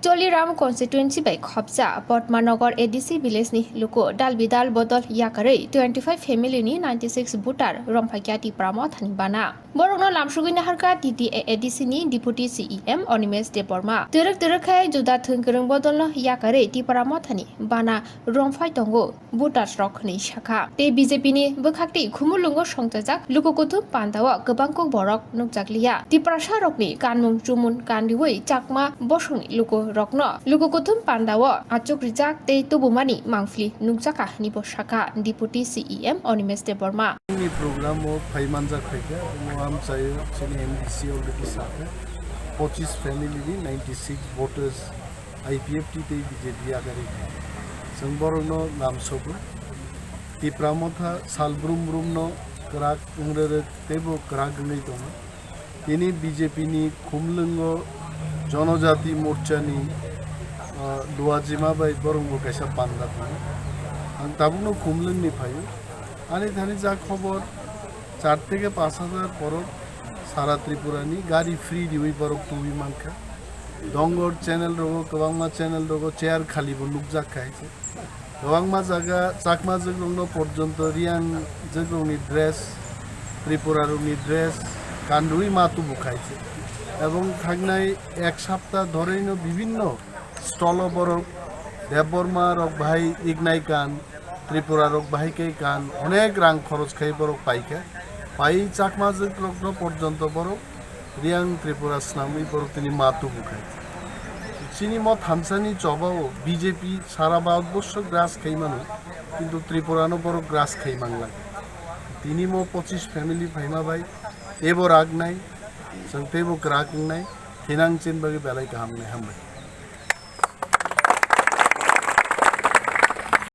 Toliram constituency by Khopsa, Portmanogar ADC village ni Luko, Dalbidal Bodol Yakare, 25 family ni 96 Butar, Rompakati Pramot Hanibana. Borono Lamshugina Harka, DTA ADC ni Deputy CEM, Animesh Debbarma. Direk Juda Tunkerung Bodol Yakare, Tipramotani, Bana, Romfai Tongo, Butas Rock ni Shaka. Te BJP ni Bukakti, Kumulungo Shongtazak, Lukuthum, Panda, Gabanko Borok, Nukjaklia, Tipra Sharokni, Kanmung Jumun, Kandiway, Chakma, Boshuni, Luko. Rokno Lukuthum Pandawo Achok Rijak Te Tubumani Mangfli Nukjaka Nibo Shaka Deputy CEM Animesh Debbarma. Ini program mo Paimanja Khaiga mo am chayo chini MDC already sabe 25 family ni 96 voters IPFT te BJP agari sangborno nam sobu Tipra Motha salbrum no krak ungre tebo krak nei tono ini BJP ni khumlungo জনজাতি মোর্চা নি দুয়াজিমা by বরংগো কাইসা পান্দা আং তাবুনো খুমলং নি ফাইও আনি ধানি যা খবর 4 থেকে 5000 পরক সারা ত্রিপুরানি গাড়ি free দিউই পরক তুই মানখা দঙ্গর চ্যানেল রগো কবাংমা চ্যানেল রগো চেয়ার খালি বলুক যা খাইছে কবাংমা জায়গা চাকমা জগরংনো পর্যন্ত রিয়াং জগরংনি ড্রেস ত্রিপুরারনি ড্রেস কান্ডুই মাতু বুখাইছে এবং থাকনাই এক সপ্তাহ ধরেই বিভিন্ন স্টল বরক দেববর্মা রক ভাই ইগনাই কান ত্রিপুরা রক ভাইকে কান অনেক রাং খরচ খাই বরক পাইকা পাই চাকমা রগ্ন পর্যন্ত বরক রিয়াং ত্রিপুরা স্নামি বরক তিনি মাতু বুখাই চিনি মত হামসানি চবাও বিজেপি সারা ভারতবর্ষ গ্রাস খাই মানুষ কিন্তু ত্রিপুরানো বরক গ্রাস খাই মাংলা তিনি মো 25 ফ্যামিলি ভাইমা ভাই এবো রাগ নাই Sang tebo keraking nai, hinang chin bagi belai kaham nai hambai.